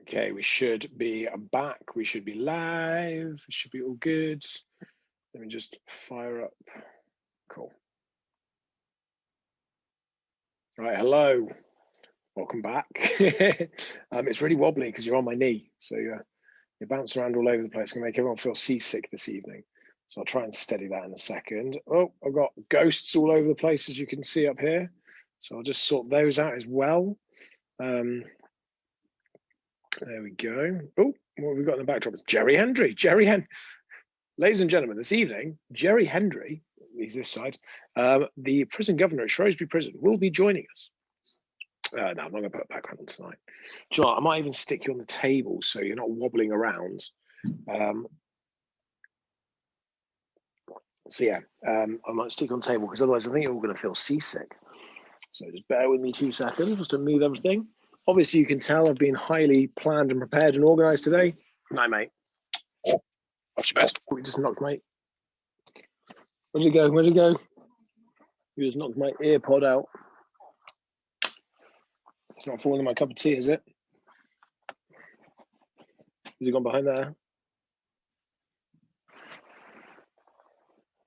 Okay, we should be back. We should be live. It should be all good. Let me just fire up. Cool. All right, hello. Welcome back. It's really wobbly because you're on my knee. So you bounce around all over the place. It's going to make everyone feel seasick this evening. So I'll try and steady that in a second. Oh, I've got ghosts all over the place, as you can see up here. So I'll just sort those out as well. There we go. Oh, what have we got in the backdrop? It's Jerry Hendry. Ladies and gentlemen, this evening, Jerry Hendry, he's this side, the prison governor at Shrewsbury Prison, will be joining us. No, I'm not going to put a background on tonight. Do you know what? I might even stick you on the table so you're not wobbling around. I might stick you on the table because otherwise I think you're all going to feel seasick. So just bear with me 2 seconds just to move everything. Obviously, you can tell I've been highly planned and prepared and organised today. Night, mate. Off your bed. We just knocked, mate. Where'd you go? Where'd you go? You just knocked my ear pod out. It's not falling in my cup of tea, is it? Has he gone behind there?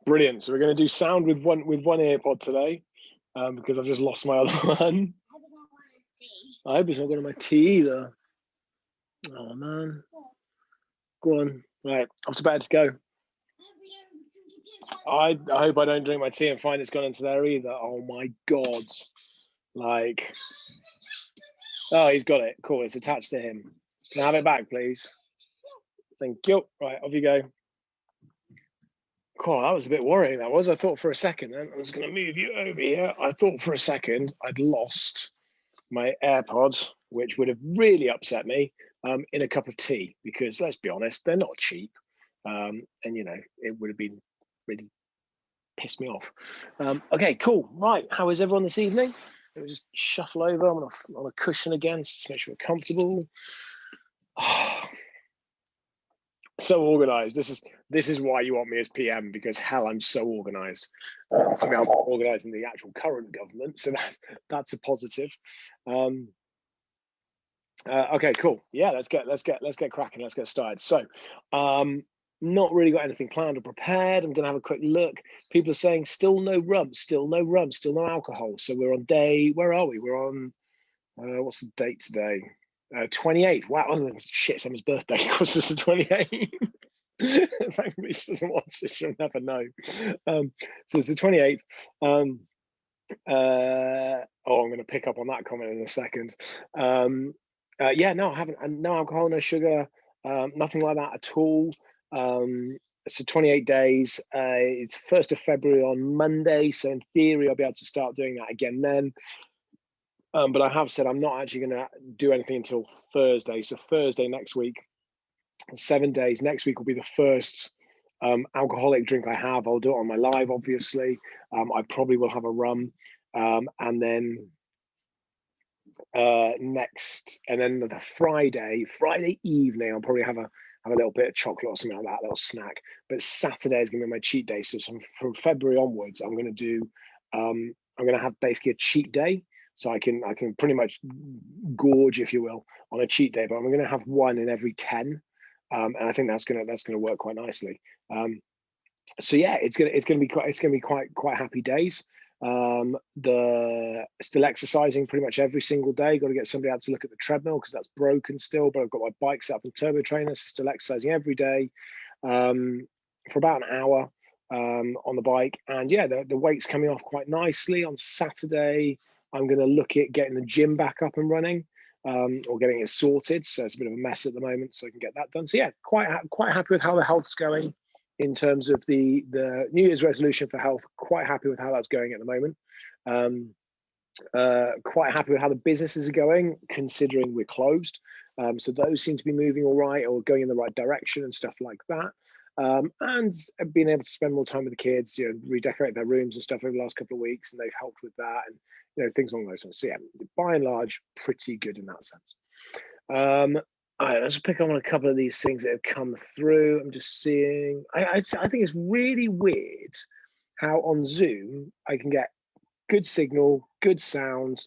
Brilliant. So we're going to do sound with one ear pod today because I've just lost my other one. I hope it's not going to my tea either. Oh, man. Go on. Right, off to bed. Go. I hope I don't drink my tea and find it's gone into there either. Oh, my God. Like, oh, he's got it. Cool. It's attached to him. Can I have it back, please? Thank you. Right, off you go. Cool, that was a bit worrying, that was. I thought for a second, then I was going to move you over here. I thought for a second I'd lost my AirPods, which would have really upset me in a cup of tea, because let's be honest, they're not cheap. And, you know, it would have been really pissed me off. Okay, cool. Right, how is everyone this evening? Let me just shuffle over. I'm on a cushion again, just to make sure we're comfortable. Oh, so organized. This is why you want me as PM, because hell, I'm so organized. I mean, I'm organized in the actual current government, so that's a positive. Okay, cool. Yeah, let's get cracking. Let's get started. So, not really got anything planned or prepared. I'm gonna have a quick look. People are saying still no rum, still no alcohol. So we're on day. Where are we? We're on. What's the date today? 28th. Wow, oh, shit, someone's birthday. Of course, it's the 28th. Thankfully, she doesn't watch this. She'll never know. So it's the 28th. I'm going to pick up on that comment in a second. Yeah, no, I haven't. No alcohol, no sugar, nothing like that at all. So 28 days. It's 1st of February on Monday. So in theory, I'll be able to start doing that again then. But I have said I'm not actually going to do anything until Thursday. So Thursday next week, 7 days. Next week will be the first alcoholic drink I have. I'll do it on my live, obviously. I probably will have a rum, and then the Friday evening, I'll probably have a little bit of chocolate or something like that, a little snack. But Saturday is going to be my cheat day. So from February onwards, I'm going to have basically a cheat day. So I can pretty much gorge, if you will, on a cheat day, but I'm going to have one in every 10, and I think that's going to work quite nicely. So yeah, it's going to be quite happy days. Still exercising pretty much every single day. Got to get somebody out to look at the treadmill because that's broken still. But I've got my bike set up on turbo trainer, so still exercising every day for about an hour. On the bike, and yeah, the weight's coming off quite nicely. On Saturday, I'm going to look at getting the gym back up and running, or getting it sorted. So it's a bit of a mess at the moment, so I can get that done. So yeah, quite happy with how the health's going in terms of the New Year's resolution for health. Quite happy with how that's going at the moment. Quite happy with how the businesses are going, considering we're closed. So those seem to be moving all right, or going in the right direction and stuff like that. And being able to spend more time with the kids, you know, redecorate their rooms and stuff over the last couple of weeks, and they've helped with that, and you know, things along those lines. So yeah, by and large, pretty good in that sense. All right, let's pick up on a couple of these things that have come through. I'm just seeing. I think it's really weird how on Zoom I can get good signal, good sound,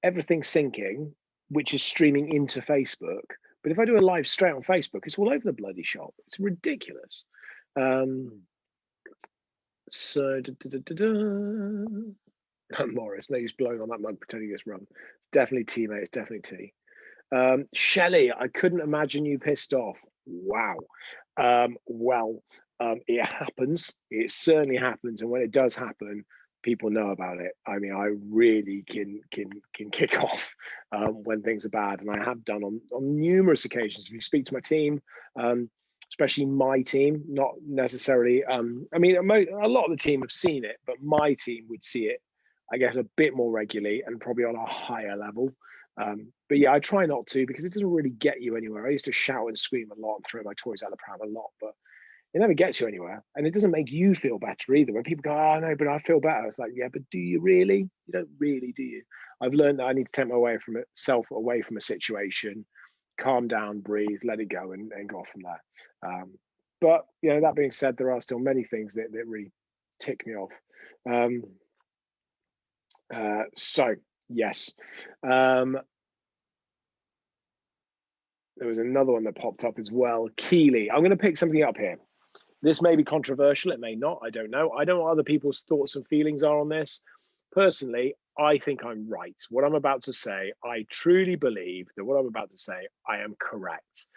everything syncing, which is streaming into Facebook, But if I do a live straight on Facebook, it's all over the bloody shop. It's ridiculous. So, Morris, no use blowing on that mug pretending it's rum. It's definitely tea, mate. It's definitely tea. Shelley, I couldn't imagine you pissed off. Wow. It happens. It certainly happens, and when it does happen, people know about it. I mean, I really can kick off when things are bad, and I have done on numerous occasions. If you speak to my team, especially my team, not necessarily. I mean, a lot of the team have seen it, but my team would see it, I guess, a bit more regularly and probably on a higher level. But yeah, I try not to because it doesn't really get you anywhere. I used to shout and scream a lot and throw my toys out the pram a lot, but it never gets you anywhere, and it doesn't make you feel better either. When people go, "Oh no, but I feel better," it's like, yeah, but do you really? You don't really, do you? I've learned that I need to take myself away from a situation, calm down, breathe, let it go, and go from there. But you know, that being said, there are still many things that really tick me off. So yes, there was another one that popped up as well. Keely, I'm going to pick something up here. This may be controversial, it may not, I don't know. I don't know what other people's thoughts and feelings are on this. Personally, I think I'm right. What I'm about to say, I truly believe that what I'm about to say, I am correct.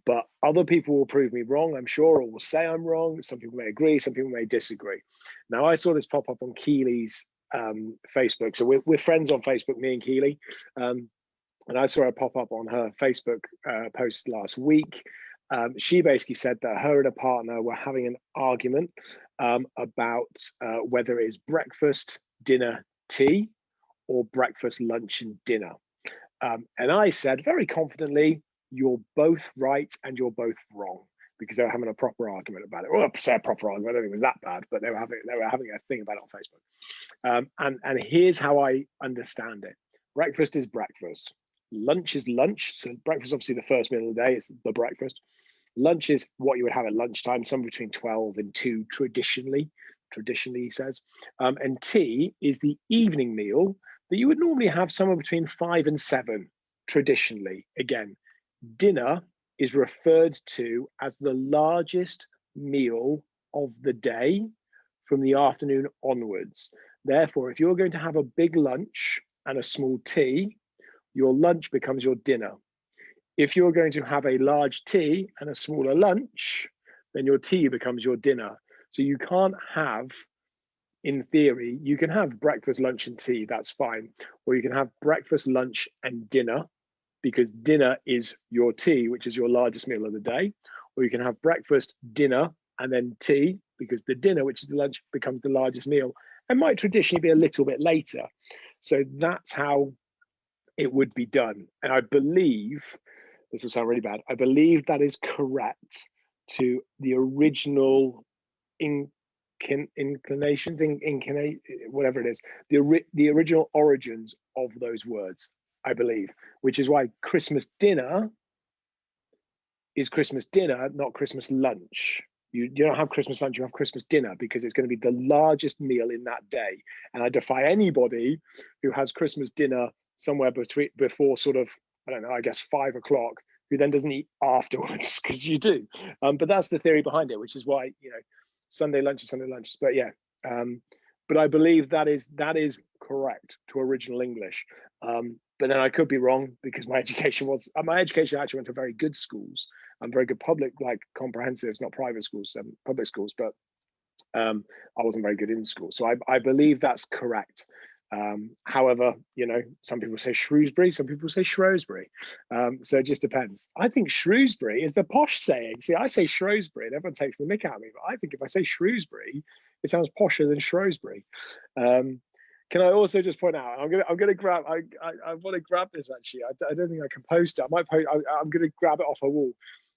But other people will prove me wrong, I'm sure, or will say I'm wrong. Some people may agree, some people may disagree. Now, I saw this pop up on Keely's Facebook. So we're friends on Facebook, me and Keely. And I saw her pop up on her Facebook post last week. She basically said that her and her partner were having an argument about whether it's breakfast, dinner, tea, or breakfast, lunch, and dinner. And I said very confidently, you're both right and you're both wrong, because they were having a proper argument about it. Well, I say a proper argument, I don't think it was that bad, but they were having a thing about it on Facebook. And here's how I understand it. Breakfast is breakfast. Lunch is lunch. So breakfast is obviously the first meal of the day. It's the breakfast. Lunch is what you would have at lunchtime, somewhere between 12 and 2 traditionally, he says. And tea is the evening meal that you would normally have somewhere between 5 and 7 traditionally. Again, dinner is referred to as the largest meal of the day from the afternoon onwards. Therefore, if you're going to have a big lunch and a small tea, your lunch becomes your dinner. If you're going to have a large tea and a smaller lunch, then your tea becomes your dinner. So you can't have, in theory, you can have breakfast, lunch, and tea, that's fine. Or you can have breakfast, lunch, and dinner, because dinner is your tea, which is your largest meal of the day. Or you can have breakfast, dinner, and then tea, because the dinner, which is the lunch, becomes the largest meal, and might traditionally be a little bit later. So that's how it would be done. And I believe, this will sound really bad, I believe that is correct to the original inclinations, whatever it is, the original origins of those words, I believe, which is why Christmas dinner is Christmas dinner, not Christmas lunch. You don't have Christmas lunch, you have Christmas dinner, because it's going to be the largest meal in that day. And I defy anybody who has Christmas dinner somewhere before sort of, I don't know, I guess 5 o'clock, who then doesn't eat afterwards, because you do. But that's the theory behind it, which is why, you know, Sunday lunch is Sunday lunch. But yeah, but I believe that is correct to original English. But then I could be wrong, because my education actually went to very good schools and very good public, like comprehensives, not private schools, public schools, but I wasn't very good in school. So I believe that's correct. However, you know, some people say Shrewsbury, some people say Shrewsbury. So it just depends. I think Shrewsbury is the posh saying. See, I say Shrewsbury and everyone takes the mick out of me, but I think if I say Shrewsbury, it sounds posher than Shrewsbury. Can I also just point out, I want to grab this actually. I don't think I can post it. I'm going to grab it off a wall.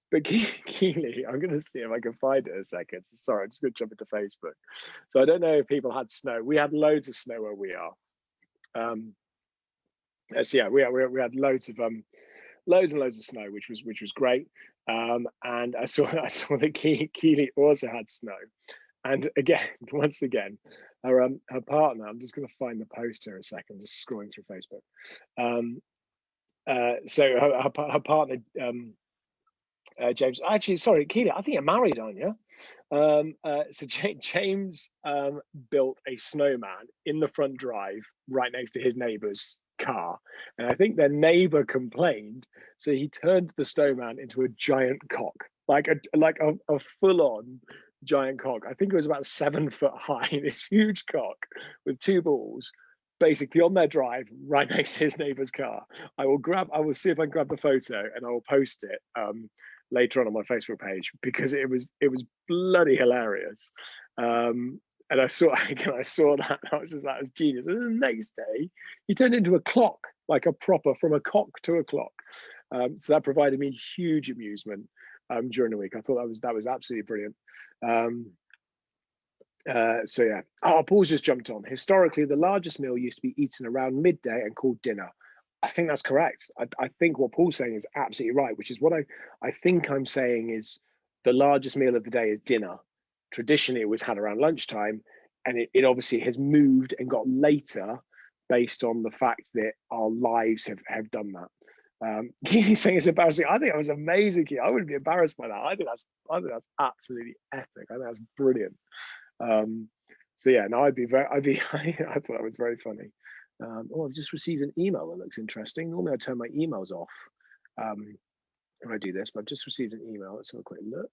But Keely, I'm going to see if I can find it in a second. Sorry, I'm just going to jump into Facebook. So I don't know if people had snow. We had loads of snow where we are. So yeah, we had loads and loads of snow, which was great. And I saw that Keely also had snow. And again, once again, her partner, I'm just going to find the post here a second, just scrolling through Facebook. So her partner, James, actually, sorry, Keely, I think you're married, aren't you? So James built a snowman in the front drive right next to his neighbor's car. And I think their neighbor complained. So he turned the snowman into a giant cock, like a full-on giant cock. I think it was about 7 foot high, this huge cock with two balls, basically on their drive right next to his neighbor's car. I will see if I can grab the photo and I will post it later on my Facebook page, because it was bloody hilarious. And I saw again, I saw that, and I was just like, that's genius. And the next day, he turned into a clock, like a proper, from a cock to a clock. So that provided me huge amusement during the week. I thought that was absolutely brilliant. So yeah. Oh, Paul's just jumped on. Historically, the largest meal used to be eaten around midday and called dinner. I think that's correct. I think what Paul's saying is absolutely right, which is what I think I'm saying is the largest meal of the day is dinner. Traditionally, it was had around lunchtime, and it obviously has moved and got later based on the fact that our lives have done that. He's saying it's embarrassing. I think it was amazing. I wouldn't be embarrassed by that. I think that's absolutely epic. I think that's brilliant. So yeah, no, I thought that was very funny. Oh, I've just received an email that looks interesting. Normally I turn my emails off when I do this, but I've just received an email. Let's have a quick look.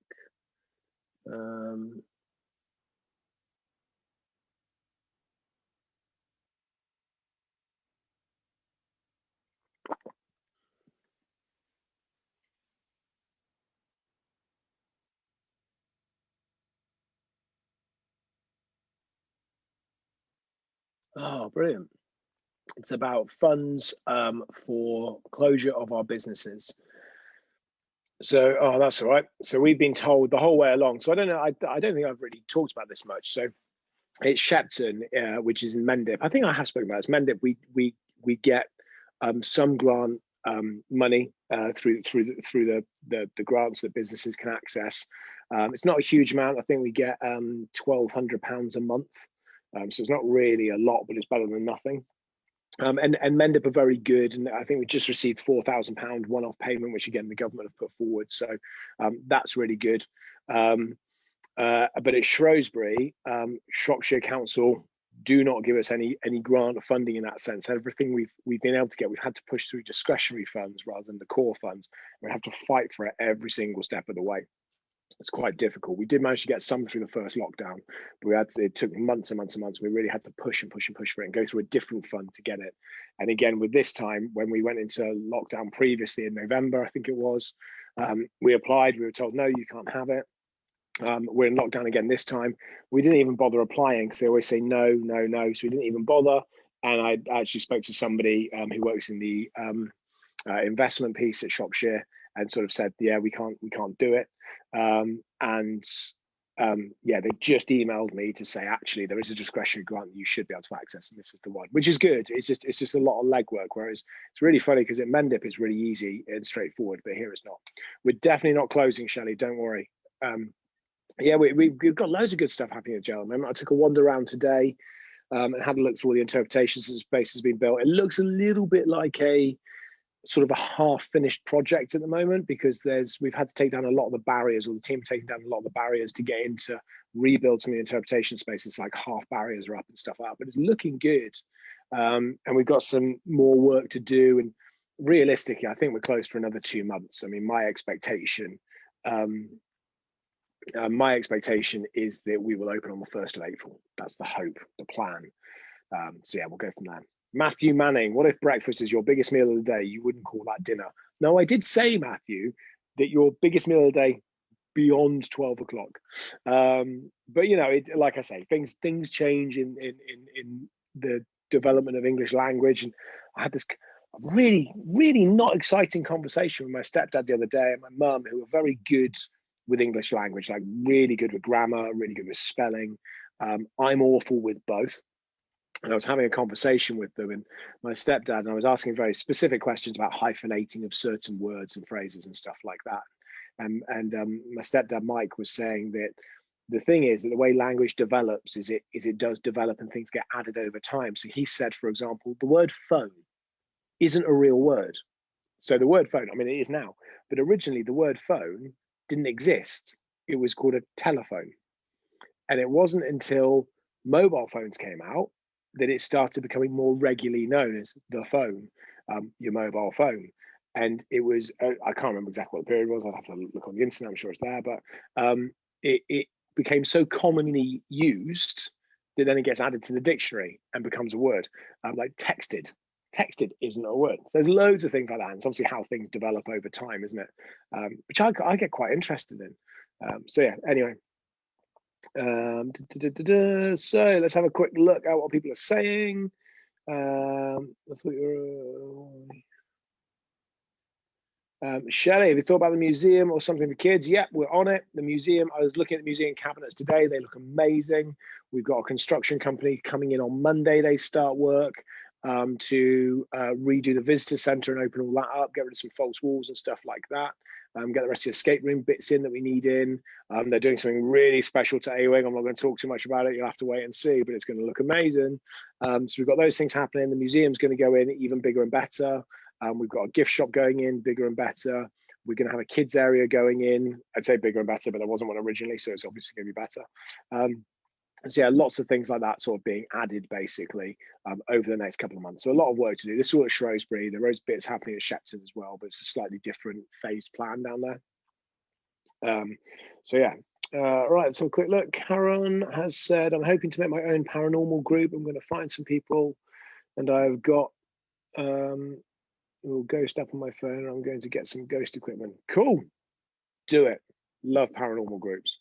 Oh, brilliant. It's about funds for closure of our businesses. So, oh, that's all right. So we've been told the whole way along. So I don't know. I don't think I've really talked about this much. So it's Shepton, which is in Mendip. I think I have spoken about this. Mendip, we get some grant money through the grants that businesses can access. It's not a huge amount. I think we get £1,200 a month. So it's not really a lot, but it's better than nothing. And Mendip are very good, and I think we just received £4,000 one-off payment, which again the government have put forward. So that's really good. But at Shrewsbury, Shropshire Council do not give us any grant funding in that sense. Everything we've been able to get, we've had to push through discretionary funds rather than the core funds. We have to fight for it every single step of the way. It's quite difficult. We did manage to get some through the first lockdown, but it took months and months and months. We really had to push and push and push for it and go through a different fund to get it. And again, with this time, when we went into lockdown previously in November, I think it was, we applied, we were told, no, you can't have it. We're in lockdown again this time. We didn't even bother applying because they always say no, no, no. So we didn't even bother. And I actually spoke to somebody who works in the investment piece at Shropshire and sort of said, yeah, we can't do it. Yeah, they just emailed me to say, actually, there is a discretionary grant you should be able to access, and this is the one, which is good. It's just a lot of legwork. Whereas it's really funny because at Mendip it's really easy and straightforward, but here it's not. We're definitely not closing, Shelley. Don't worry. Yeah, we've got loads of good stuff happening at Gel. I took a wander around today and had a look through all the interpretations that the space has been built. It looks a little bit like a sort of a half-finished project at the moment because we've had to take down a lot of the barriers, or the team taking down a lot of the barriers to get into rebuild some of the interpretation space. It's like half barriers are up and stuff like that, but it's looking good. And we've got some more work to do. And realistically, I think we're close for another 2 months. I mean, my expectation is that we will open on the 1st of April. That's the hope, the plan. So yeah, we'll go from there. Matthew Manning, what if breakfast is your biggest meal of the day? You wouldn't call that dinner. No, I did say, Matthew, that your biggest meal of the day beyond 12 o'clock. But you know, like I say, things change in the development of English language. And I had this really, really not exciting conversation with my stepdad the other day and my mum, who are very good with English language, like really good with grammar, really good with spelling. I'm awful with both. And I was having a conversation with them and my stepdad, and I was asking very specific questions about hyphenating of certain words and phrases and stuff like that. And my stepdad, Mike, was saying that the thing is that the way language develops is it does develop and things get added over time. So he said, for example, the word phone isn't a real word. So the word phone, I mean, it is now, but originally the word phone didn't exist. It was called a telephone. And it wasn't until mobile phones came out that it started becoming more regularly known as the phone, your mobile phone. And it was, I can't remember exactly what the period was. I'll have to look on the internet. I'm sure it's there. But it became so commonly used that then it gets added to the dictionary and becomes a word, like texted. Texted isn't a word. There's loads of things like that. And it's obviously how things develop over time, isn't it? Which I get quite interested in. So yeah, anyway. So let's have a quick look at what people are saying. Let's look. Shelley, have you thought about the museum or something for kids? Yep, we're on it. The museum, I was looking at the museum cabinets today. They look amazing. We've got a construction company coming in on Monday. They start work to redo the visitor center and open all that up, get rid of some false walls and stuff like that. Get the rest of the escape room bits in that we need in. They're doing something really special to A-Wing. I'm not going to talk too much about it. You'll have to wait and see, but it's going to look amazing. So we've got those things happening. The museum's going to go in even bigger and better. We've got a gift shop going in, bigger and better. We're going to have a kids area going in. I'd say bigger and better, but there wasn't one originally, so it's obviously going to be better. So yeah, lots of things like that sort of being added basically over the next couple of months. So a lot of work to do. This is all at Shrewsbury. There is bits happening at Shepton as well, but it's a slightly different phased plan down there. So yeah. Right, let's have a quick look. Karen has said, I'm hoping to make my own paranormal group. I'm going to find some people, and I've got ghost app on my phone, and I'm going to get some ghost equipment. Cool. Do it. Love paranormal groups.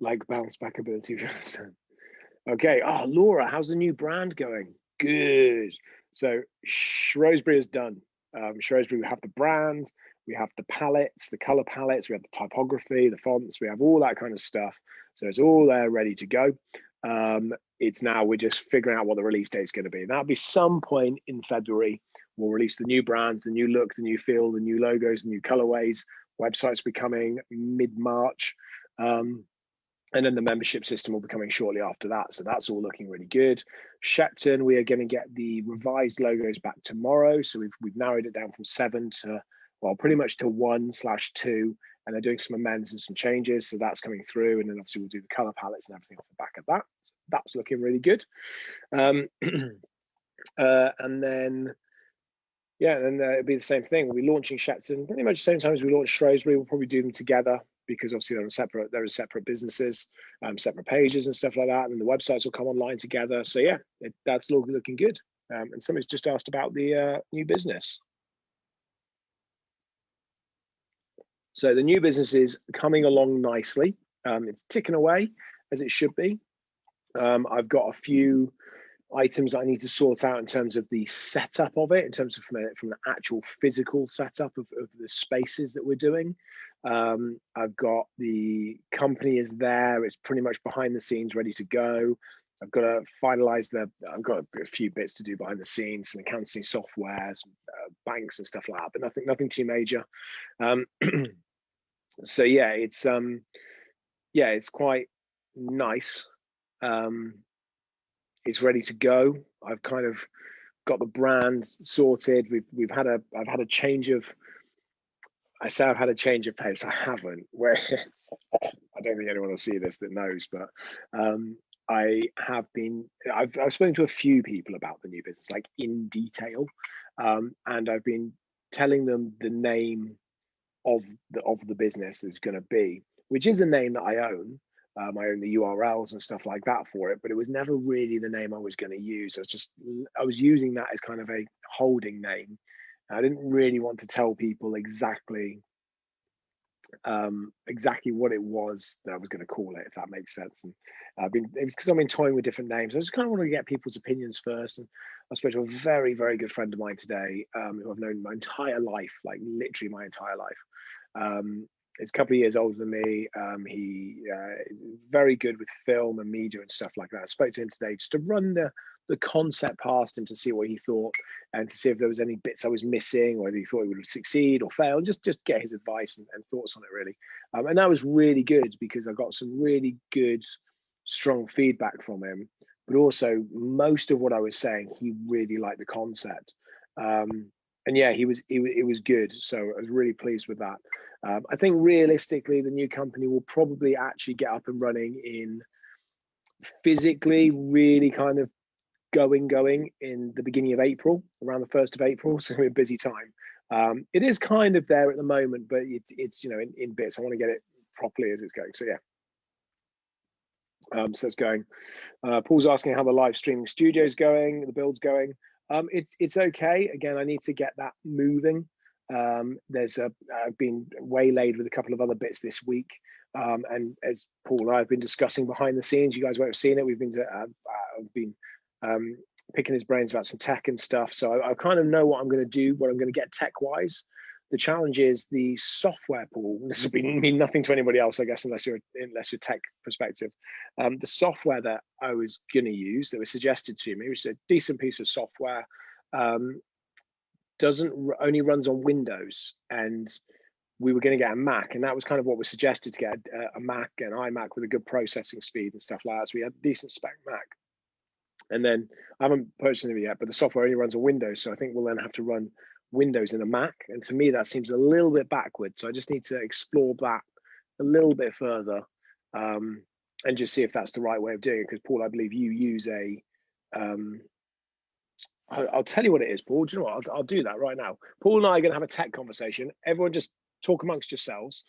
Like bounce back ability. Okay. Oh, Laura, how's the new brand going? Good. So Shrewsbury is done. Shrewsbury, we have the brand, we have the palettes, the color palettes, we have the typography, the fonts, we have all that kind of stuff. So it's all there ready to go. It's now we're just figuring out what the release date is going to be. That'll be some point in February. We'll release the new brands, the new look, the new feel, the new logos, the new colorways. Website's becoming mid-March. And then the membership system will be coming shortly after that. So that's all looking really good. Shepton, we are going to get the revised logos back tomorrow. So we've narrowed it down from 7 to, well, pretty much to 1/2. And they're doing some amends and some changes. So that's coming through. And then obviously we'll do the color palettes and everything off the back of that. So that's looking really good. And then, yeah, and then it'll be the same thing. We'll be launching Shepton pretty much the same time as we launch Shrewsbury. We'll probably do them together, because obviously they're separate businesses, separate pages and stuff like that, and the websites will come online together. So yeah, that's looking good. And somebody's just asked about the new business. So the new business is coming along nicely. It's ticking away as it should be. I've got a few items I need to sort out in terms of the setup of it, in terms of from the actual physical setup of the spaces that we're doing. I've got the company is there. It's pretty much behind the scenes, ready to go. I've got to finalize I've got a few bits to do behind the scenes, some accounting software, some banks and stuff like that, but nothing too major. So yeah, it's quite nice. It's ready to go. I've kind of got the brand sorted. I've had a change of. I say I've had a change of pace. I haven't. Where I don't think anyone will see this that knows, but I've spoken to a few people about the new business, like in detail, and I've been telling them the name of the business that's going to be, which is a name that I own. I own the URLs and stuff like that for it, but it was never really the name I was going to use. I was using that as kind of a holding name. I didn't really want to tell people exactly what it was that I was going to call it, if that makes sense. And it was because I've been toying with different names. I just kind of want to get people's opinions first. And I spoke to a very, very good friend of mine today, who I've known my entire life, like literally my entire life. He's a couple of years older than me. He is very good with film and media and stuff like that. I spoke to him today just to run the concept past him to see what he thought and to see if there was any bits I was missing, or if he thought he would succeed or fail, and just get his advice and thoughts on it really. And that was really good, because I got some really good strong feedback from him, but also most of what I was saying, he really liked the concept. And yeah, it was good. So I was really pleased with that. I think realistically, the new company will probably actually get up and running in physically, really kind of going in the beginning of April, around the 1st of April. So we're a busy time. It is kind of there at the moment, but it's in bits. I want to get it properly as it's going. So yeah. So it's going. Paul's asking how the live streaming studio is going, the build's going. It's okay. Again, I need to get that moving. I've been waylaid with a couple of other bits this week, and as Paul and I have been discussing behind the scenes, you guys won't have seen it. I've been picking his brains about some tech and stuff. So I kind of know what I'm going to do, what I'm going to get tech wise. The challenge is the software, Paul. This will mean nothing to anybody else, I guess, unless you're tech perspective. The software that I was going to use, that was suggested to me, which is a decent piece of software, only runs on Windows, and we were going to get a Mac, and that was kind of what was suggested, to get a Mac, an iMac with a good processing speed and stuff like that. So we had a decent spec Mac, and then I haven't purchased it yet, but the software only runs on Windows, so I think we'll then have to run Windows in a Mac, and to me that seems a little bit backward. So I just need to explore that a little bit further, and just see if that's the right way of doing it. Because Paul, I believe you use a I'll tell you what it is, Paul. Do you know what? I'll do that right now. Paul and I are going to have a tech conversation. Everyone just talk amongst yourselves,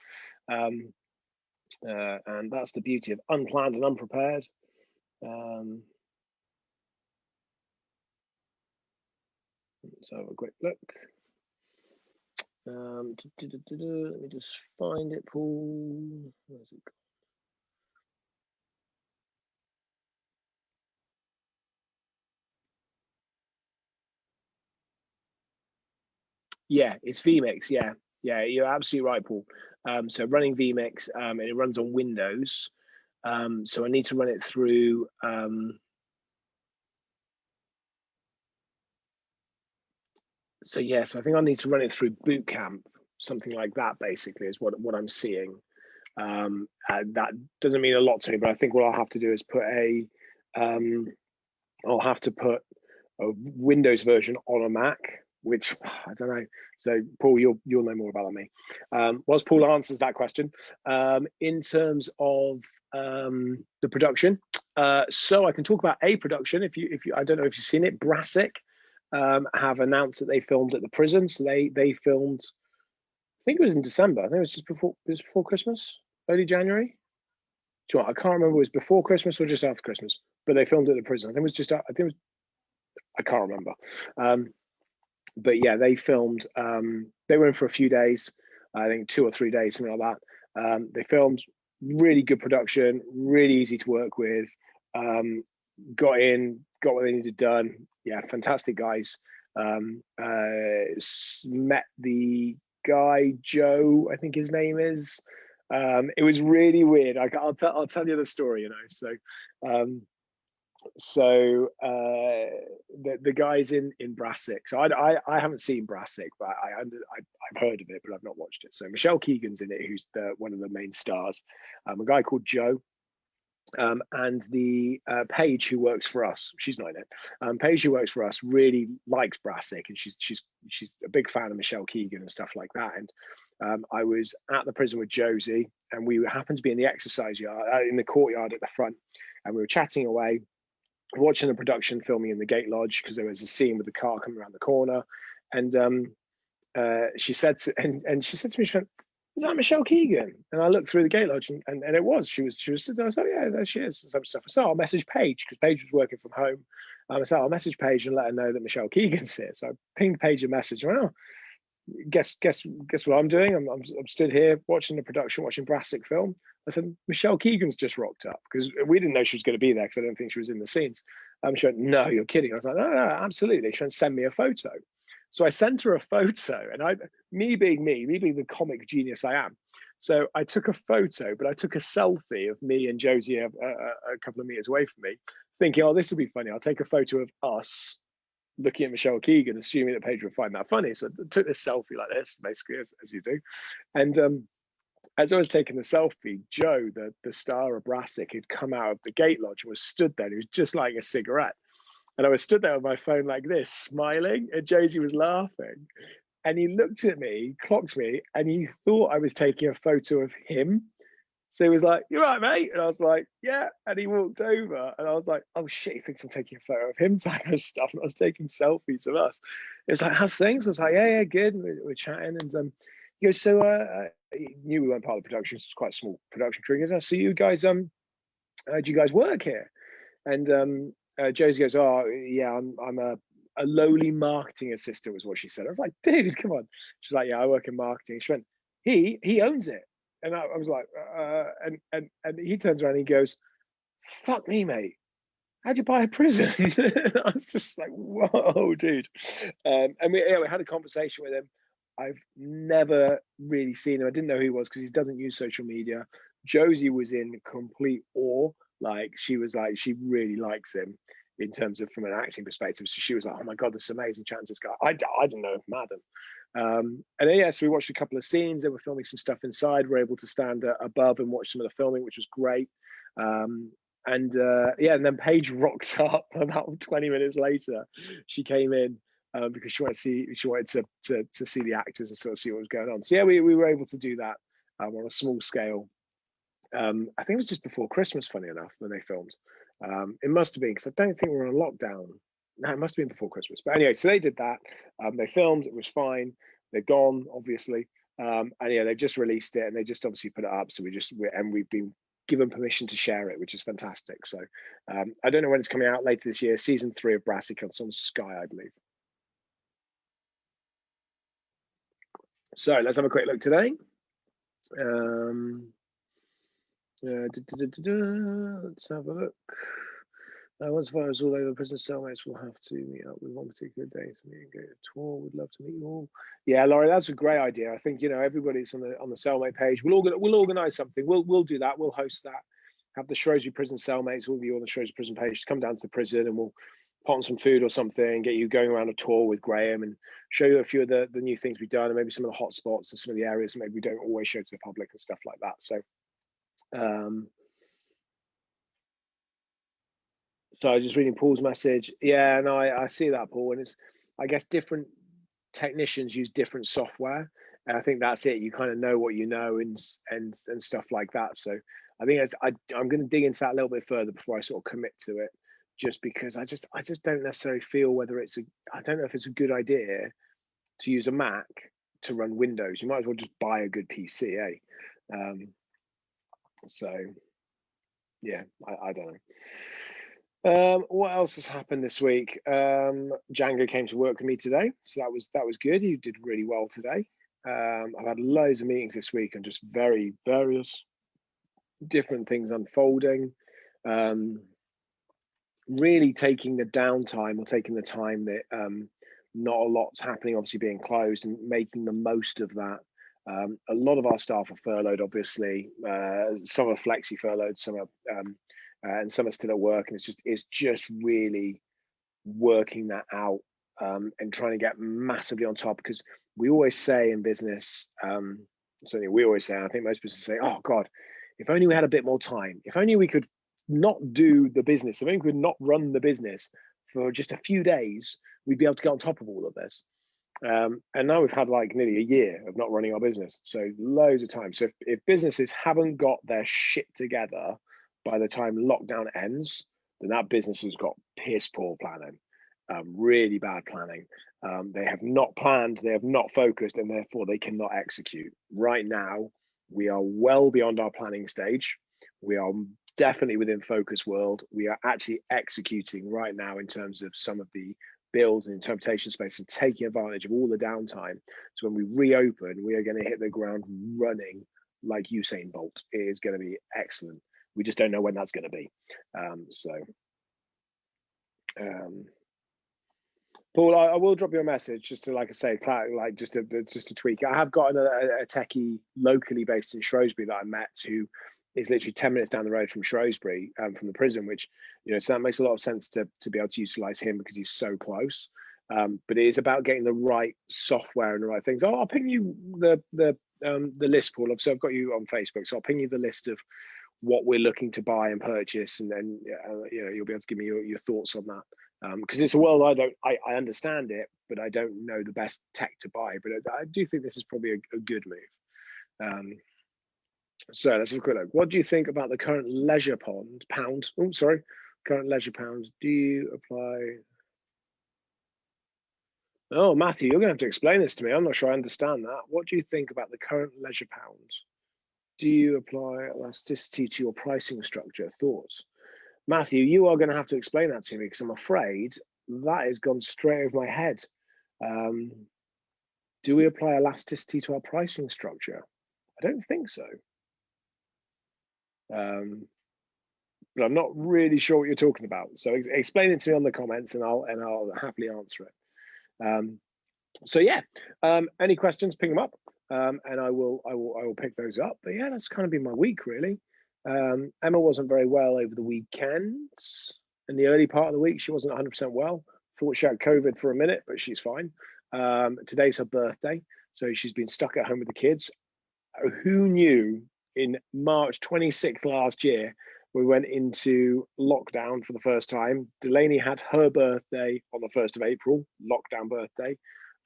and that's the beauty of unplanned and unprepared. Let's have a quick look. Let me just find it, Paul. Where's it gone? Yeah, it's vMix. Yeah, you're absolutely right, Paul. So running vMix, and it runs on Windows. So I need to run it through. So I think I need to run it through Boot Camp, something like that. Basically, is what I'm seeing. That doesn't mean a lot to me, but I think what I'll have to do is I'll have to put a Windows version on a Mac, which I don't know. So Paul, you'll know more about that than me. Whilst Paul answers that question, in terms of the production, so I can talk about a production. If you, I don't know if you've seen it, Brassic have announced that they filmed at the prison. So they filmed, I think it was in December. I think it was just before Christmas, early January. Do you know what? I can't remember if it was before Christmas or just after Christmas, but they filmed at the prison. I think it was just, I think it was, I can't remember. But yeah, they filmed, they were in for a few days, I think 2 or 3 days, something like that. They filmed, really good production, really easy to work with. Got what they needed done. Yeah, fantastic guys. Met the guy, Joe, I think his name is. It was really weird. I'll tell you the story, So the guys in Brassic. So I haven't seen Brassic, but I've heard of it, but I've not watched it. So Michelle Keegan's in it, who's one of the main stars. A guy called Joe. And the Paige, who works for us, she's not in it. Paige, who works for us, really likes Brassic, and she's a big fan of Michelle Keegan and stuff like that. And I was at the prison with Josie, and we happened to be in the exercise yard, in the courtyard at the front, and we were chatting away, watching the production filming in the gate lodge, because there was a scene with the car coming around the corner. And she said to me, she went, "Is that Michelle Keegan?" And I looked through the gate lodge, and it was. She was stood there. I was like, "Yeah, there she is." And some stuff. I said, "I'll message Paige," because Paige was working from home. I said, "I'll message Paige and let her know that Michelle Keegan's here." So I pinged Paige a message. I went, "Oh, guess what I'm doing? I'm stood here watching the production, watching Brassic film." I said, "Michelle Keegan's just rocked up," because we didn't know she was going to be there, because I don't think she was in the scenes. She went, "No, you're kidding." I was like, "No, absolutely." She went, "Send me a photo." So I sent her a photo, and me being the comic genius I am. So I took a photo, but I took a selfie of me and Josie a couple of meters away from me, thinking, "Oh, this will be funny. I'll take a photo of us looking at Michelle Keegan, assuming that Paige would find that funny." So I took this selfie like this, basically, as you do. And As I was taking the selfie, Joe, the star of Brassic, had come out of the gate lodge and was stood there. He was just lighting a cigarette. And I was stood there with my phone like this, smiling, and Josie was laughing. And he looked at me, clocked me, and he thought I was taking a photo of him. So he was like, "You right, mate?" And I was like, "Yeah." And he walked over, and I was like, "Oh shit, he thinks I'm taking a photo of him," type of stuff. And I was taking selfies of us. It was like, "How's things?" I was like, "Yeah, yeah, good." And we're chatting, and he goes, "So, he knew we weren't part of the production. It's quite a small production crew." He goes, "Oh, so you guys, do you guys work here?" And Josie goes, "Oh, yeah, I'm a lowly marketing assistant," was what she said. I was like, "Dude, come on." She's like, "Yeah, I work in marketing." She went, "He owns it." And I was like, and he turns around and he goes, "Fuck me, mate. How'd you buy a prison?" I was just like, "Whoa, dude." And we had a conversation with him. I've never really seen him. I didn't know who he was because he doesn't use social media. Josie was in complete awe. Like she was like, she really likes him in terms of from an acting perspective. So she was like, "Oh my God, this amazing chance, this guy." I didn't know him from Adam. And then, yeah, so we watched a couple of scenes. They were filming some stuff inside. We're able to stand above and watch some of the filming, which was great. Yeah, and then Paige rocked up about 20 minutes later. She came in because she wanted to see the actors and sort of see what was going on. So yeah, we were able to do that on a small scale. I think it was just before Christmas, funny enough, when they filmed. It must have been because I don't think we were on lockdown. No, it must have been before Christmas. But anyway, so they did that. They filmed. It was fine. They're gone, obviously. And yeah, they just released it and they just obviously put it up. So we've been given permission to share it, which is fantastic. So I don't know when it's coming out later this year. Season 3 of Brassic on Sky, I believe. So let's have a quick look today. Let's have a look. Once the virus all over, prison cellmates will have to meet up with one particular day to meet and go to a tour. Would love to meet you all. Yeah, Laurie, that's a great idea. I think everybody's on the cellmate page. We'll organise something. We'll do that. We'll host that. Have the Shrewsbury prison cellmates, all of you on the Shrewsbury prison page, to come down to the prison, and we'll pot on some food or something. Get you going around a tour with Graham and show you a few of the new things we've done, and maybe some of the hot spots and some of the areas that maybe we don't always show to the public and stuff like that. So I was just reading Paul's message. Yeah, no, I see that, Paul, and it's, I guess, different technicians use different software, and I think that's it. You kind of know what you know and stuff like that. So I think I'm going to dig into that a little bit further before I sort of commit to it, just because I just don't necessarily feel whether I don't know if it's a good idea to use a Mac to run Windows. You might as well just buy a good PC, eh? So yeah, I don't know. What else has happened this week? Django came to work with me today, so that was good. He did really well today. I've had loads of meetings this week and just very various different things unfolding. Really taking the downtime or taking the time that not a lot's happening, obviously being closed, and making the most of that. A lot of our staff are furloughed, obviously. Some are flexi furloughed, some are and some are still at work, and it's just really working that out and trying to get massively on top, because we always say in business, certainly we always say, and I think most businesses say, "Oh God, if only we had a bit more time, if only we could not do the business, if only we could not run the business for just a few days, we'd be able to get on top of all of this." And now we've had like nearly a year of not running our business, so loads of time. So if businesses haven't got their shit together by the time lockdown ends, then that business has got piss poor planning, really bad planning. They have not planned, they have not focused, and therefore they cannot execute. Right now, we are well beyond our planning stage. We are definitely within focus world. We are actually executing right now in terms of some of the builds and interpretation space and taking advantage of all the downtime. So when we reopen, we are going to hit the ground running like Usain Bolt. It is going to be excellent. We just don't know when that's going to be. Paul, I will drop you a message just to, like I say, like just to tweak. I have got a techie locally based in Shrewsbury that I met, who is literally 10 minutes down the road from Shrewsbury, from the prison, which, so that makes a lot of sense to be able to utilize him because he's so close. But it is about getting the right software and the right things. I'll ping you the the list, Paul. So I've got you on Facebook, so I'll ping you the list of what we're looking to buy and purchase, and then you'll be able to give me your thoughts on that. Because it's a world I understand it, but I don't know the best tech to buy. But I do think this is probably a good move. So let's have a quick look. What do you think about the current leisure pound? Oh, sorry, current leisure pound. Do you apply? Oh, Matthew, you're going to have to explain this to me. I'm not sure I understand that. What do you think about the current leisure pound? Do you apply elasticity to your pricing structure? Thoughts? Matthew, you are going to have to explain that to me, because I'm afraid that has gone straight over my head. Do we apply elasticity to our pricing structure? I don't think so. But I'm not really sure what you're talking about. So explain it to me on the comments, and I'll happily answer it. So yeah, any questions, ping them up, and I will pick those up. But yeah, that's kind of been my week, really. Emma wasn't very well over the weekends. In the early part of the week, she wasn't 100% well. Thought she had COVID for a minute, but she's fine. Today's her birthday, so she's been stuck at home with the kids. Who knew in March 26th last year, we went into lockdown for the first time. Delaney had her birthday on the 1st of April, lockdown birthday.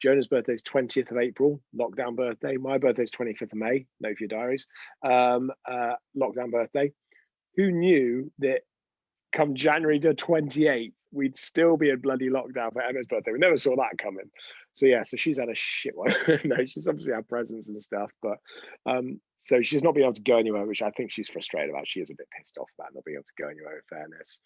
Jonah's birthday is 20th of April, lockdown birthday. My birthday is 25th of May, note for your diaries, lockdown birthday. Who knew that come January the 28th, we'd still be in bloody lockdown for Emma's birthday? We never saw that coming. So yeah, so she's had a shit one. No, she's obviously had presents and stuff, but so she's not being able to go anywhere, which I think she's frustrated about. She is a bit pissed off about not being able to go anywhere, in fairness.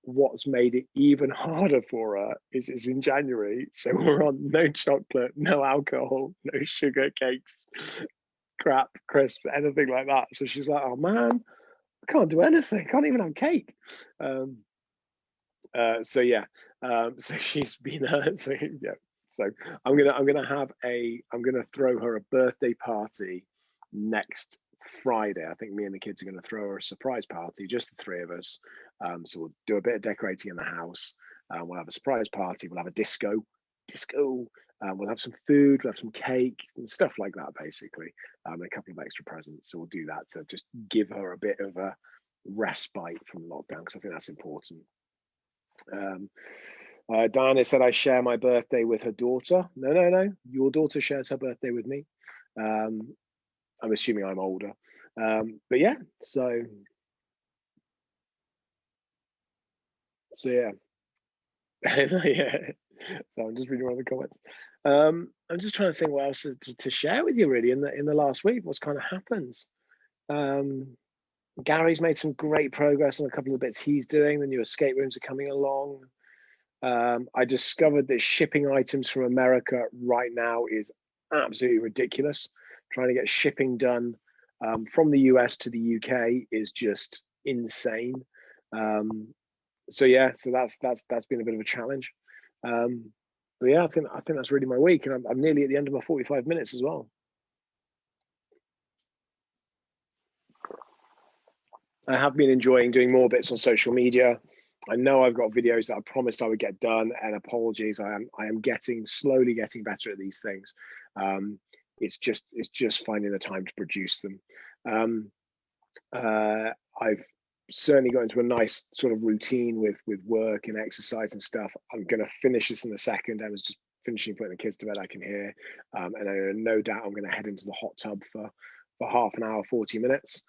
What's made it even harder for her is in January, so we're on no chocolate, no alcohol, no sugar, cakes, crap, crisps, anything like that. So she's like, oh man, I can't do anything, can't even have cake. So yeah, so she's been so yeah, so I'm gonna throw her a birthday party next Friday. I think me and the kids are going to throw her a surprise party, just the three of us. So we'll do a bit of decorating in the house. We'll have a surprise party. We'll have a disco. We'll have some food. We'll have some cake and stuff like that, basically. And a couple of extra presents. So we'll do that to just give her a bit of a respite from lockdown, because I think that's important. Diana said I share my birthday with her daughter. No. Your daughter shares her birthday with me. I'm assuming I'm older, but yeah. So yeah. Yeah. So I'm just reading around the comments. I'm just trying to think what else to share with you, really, in the last week. What's kind of happened? Gary's made some great progress on a couple of bits he's doing. The new escape rooms are coming along. I discovered that shipping items from America right now is absolutely ridiculous. Trying to get shipping done from the US to the UK is just insane. So yeah, so that's been a bit of a challenge. But yeah, I think that's really my week, and I'm nearly at the end of my 45 minutes as well. I have been enjoying doing more bits on social media. I know I've got videos that I promised I would get done, and apologies, I am slowly getting better at these things. It's just finding the time to produce them. I've certainly got into a nice sort of routine with work and exercise and stuff. I'm going to finish this in a second. I was just finishing putting the kids to bed, I can hear, and no doubt I'm going to head into the hot tub for half an hour, 40 minutes.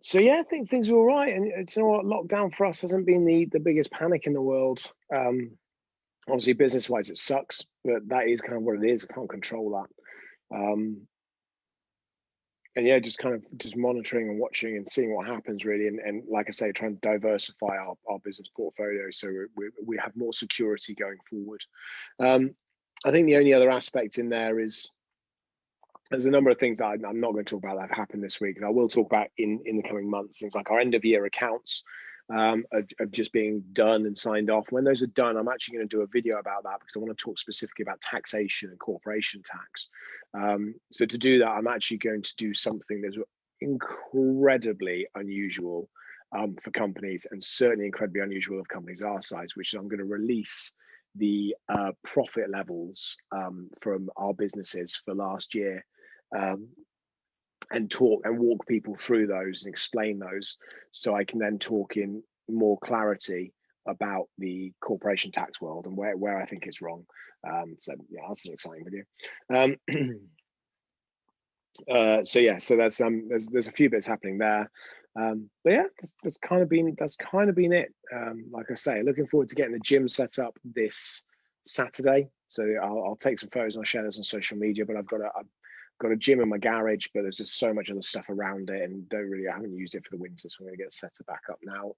So yeah, I think things are all right. And you know what, lockdown for us hasn't been the biggest panic in the world. Obviously, business-wise, it sucks, but that is kind of what it is. I can't control that. And yeah, just monitoring and watching and seeing what happens, really. And like I say, trying to diversify our business portfolio so we have more security going forward. I think the only other aspect in there is there's a number of things that I'm not going to talk about that have happened this week, and I will talk about in the coming months. Things like our end of year accounts of just being done and signed off. When those are done, I'm actually going to do a video about that, because I want to talk specifically about taxation and corporation tax. So to do that, I'm actually going to do something that's incredibly unusual for companies, and certainly incredibly unusual of companies our size, which is I'm going to release the profit levels from our businesses for last year, and walk people through those and explain those, so I can then talk in more clarity about the corporation tax world and where I think it's wrong. So yeah, that's an exciting video. So yeah, so there's a few bits happening there, but yeah, that's kind of been it. Like I say, looking forward to getting the gym set up this Saturday. So I'll take some photos and I'll share those on social media. But I've got a gym in my garage, but there's just so much other stuff around it, and I haven't used it for the winter, so I'm going to get set back up now.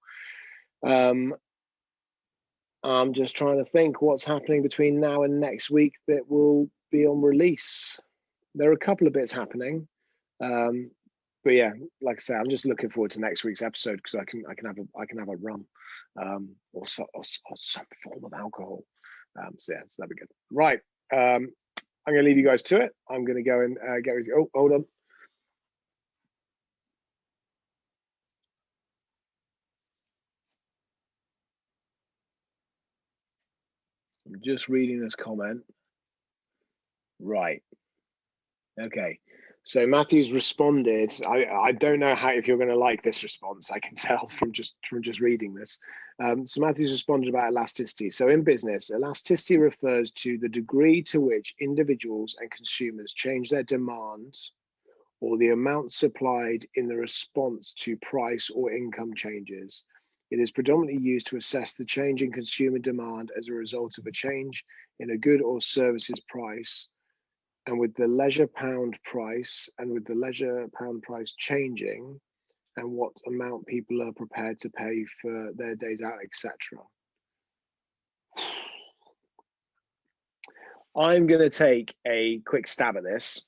I'm just trying to think what's happening between now and next week that will be on release. There are a couple of bits happening, but yeah, like I say, I'm just looking forward to next week's episode because I can have a rum, or some form of alcohol. So yeah, so that'd be good. Right. I'm going to leave you guys to it. I'm going to go and get ready. Oh, hold on. I'm just reading this comment. Right. Okay. So Matthew's responded. I don't know if you're going to like this response. I can tell from just reading this. So Matthew's responded about elasticity. So in business, elasticity refers to the degree to which individuals and consumers change their demand or the amount supplied in the response to price or income changes. It is predominantly used to assess the change in consumer demand as a result of a change in a good or services price, and with the leisure pound price changing, and what amount people are prepared to pay for their days out, etc. I'm going to take a quick stab at this,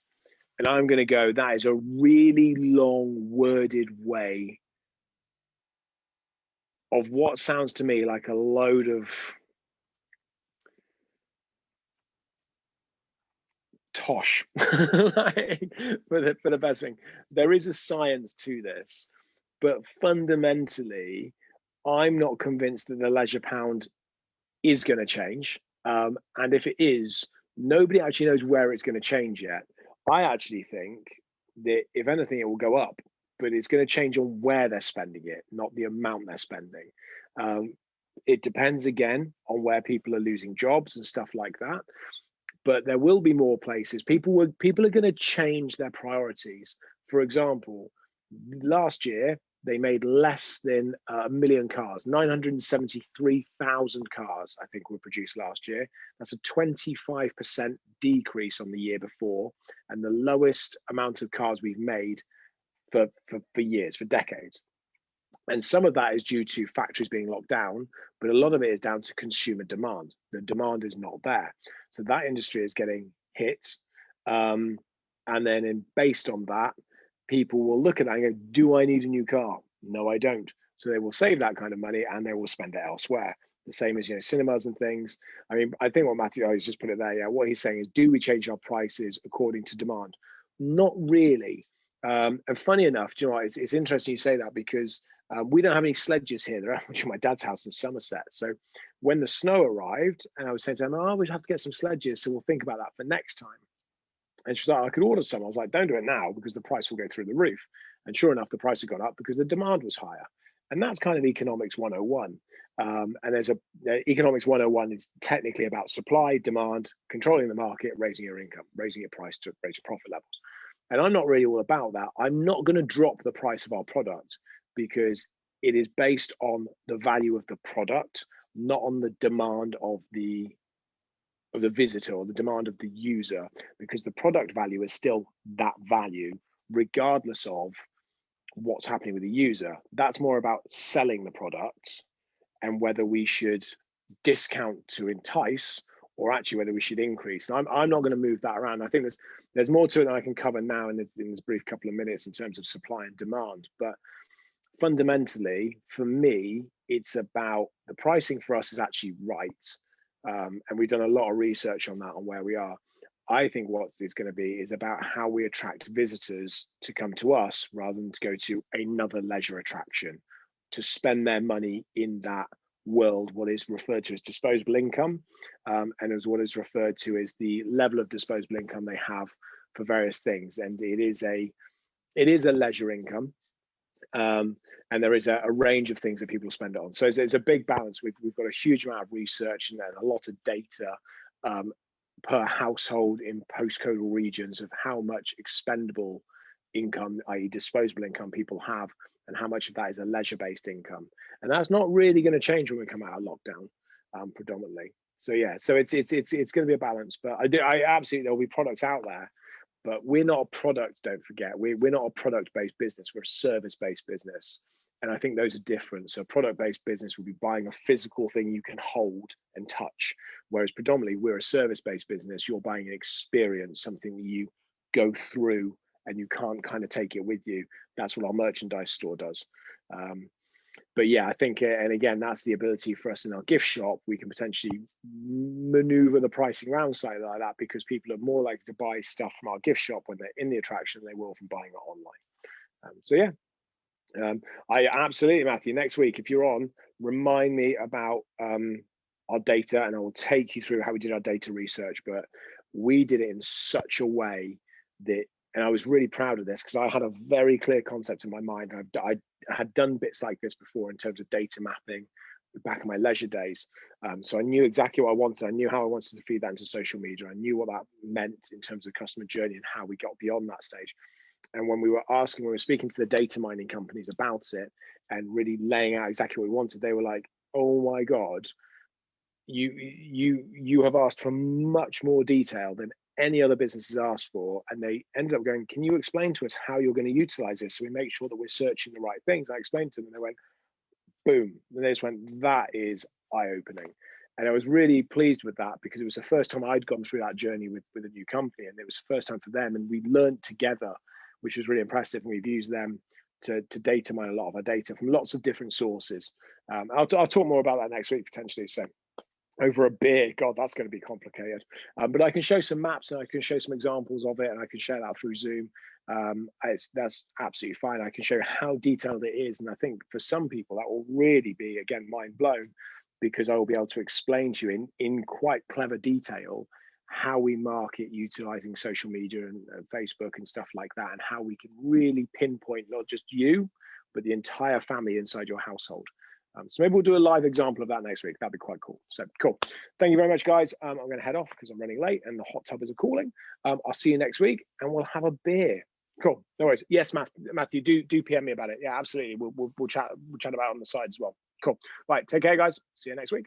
and I'm going to go, that is a really long worded way of what sounds to me like a load of tosh. for the best thing. There is a science to this, but fundamentally, I'm not convinced that the leisure pound is going to change. And if it is, nobody actually knows where it's going to change yet. I actually think that if anything, it will go up, but it's going to change on where they're spending it, not the amount they're spending. It depends again on where people are losing jobs and stuff like that. But there will be more places. People are going to change their priorities. For example, last year they made less than 1 million cars. 973,000 cars, I think, were produced last year. That's a 25% decrease on the year before, and the lowest amount of cars we've made for years, for decades. And some of that is due to factories being locked down, but a lot of it is down to consumer demand. The demand is not there. So that industry is getting hit. And then based on that, people will look at that and go, do I need a new car? No, I don't. So they will save that kind of money and they will spend it elsewhere. The same as, cinemas and things. I mean, I think what Matthew, he's just put it there. Yeah, what he's saying is, do we change our prices according to demand? Not really. And funny enough, do you know what? It's interesting you say that because we don't have any sledges here. They're actually my dad's house in Somerset. So when the snow arrived, and I was saying to him, we'd have to get some sledges, so we'll think about that for next time. And she's like, I could order some. I was like, don't do it now because the price will go through the roof. And sure enough, the price had gone up because the demand was higher. And that's kind of economics 101. And economics 101 is technically about supply, demand, controlling the market, raising your income, raising your price to raise your profit levels. And I'm not really all about that. I'm not going to drop the price of our product because it is based on the value of the product, not on the demand of the visitor or the demand of the user, because the product value is still that value regardless of what's happening with the user. That's more about selling the product and whether we should discount to entice or actually whether we should increase. And I'm not going to move that around. I think there's more to it than I can cover now in this brief couple of minutes in terms of supply and demand. But fundamentally, for me, it's about the pricing for us is actually right. And we've done a lot of research on that, on where we are. I think what it's going to be is about how we attract visitors to come to us rather than to go to another leisure attraction, to spend their money in that world what is referred to as disposable income, and as what is referred to as the level of disposable income they have for various things. And it is a leisure income, and there is a range of things that people spend it on. So it's a big balance. We've got a huge amount of research and a lot of data per household in postcodal regions of how much expendable income, i.e. disposable income, people have, and how much of that is a leisure-based income. And that's not really going to change when we come out of lockdown, predominantly. So yeah, so it's going to be a balance. But I absolutely, there'll be products out there, but we're not a product. Don't forget, we're not a product-based business. We're a service-based business, and I think those are different. So product-based business will be buying a physical thing you can hold and touch, whereas predominantly we're a service-based business. You're buying an experience, something that you go through and you can't kind of take it with you. That's what our merchandise store does. But yeah, I think, and again, that's the ability for us in our gift shop. We can potentially maneuver the pricing around slightly like that, because people are more likely to buy stuff from our gift shop when they're in the attraction than they will from buying it online. So yeah, I absolutely, Matthew, next week, if you're on, remind me about our data, and I will take you through how we did our data research. But we did it in such a way that, and I was really proud of this because I had a very clear concept in my mind. I had done bits like this before in terms of data mapping back in my leisure days. So I knew exactly what I wanted. I knew how I wanted to feed that into social media. I knew what that meant in terms of customer journey and how we got beyond that stage. And when we were speaking to the data mining companies about it and really laying out exactly what we wanted, they were like, oh my God, you have asked for much more detail than any other business has asked for. And they ended up going, can you explain to us how you're going to utilize this so we make sure that we're searching the right things? I explained to them and they went, boom. And they just went, that is eye-opening. And I was really pleased with that because it was the first time I'd gone through that journey with a new company, and it was the first time for them, and we learned together, which was really impressive. And we've used them to data mine a lot of our data from lots of different sources. I'll talk more about that next week potentially. So over a beer, God, that's going to be complicated. But I can show some maps and I can show some examples of it, and I can share that through Zoom. That's absolutely fine. I can show how detailed it is. And I think for some people that will really be, again, mind blown, because I will be able to explain to you in quite clever detail how we market utilizing social media and Facebook and stuff like that, and how we can really pinpoint not just you, but the entire family inside your household. So maybe we'll do a live example of that next week. That'd be quite cool. So cool. Thank you very much, guys. I'm going to head off because I'm running late and the hot tubbers are calling. I'll see you next week and we'll have a beer. Cool. No worries. Yes, Matthew, do PM me about it. Yeah, absolutely. We'll chat about it on the side as well. Cool. Right. Take care, guys. See you next week.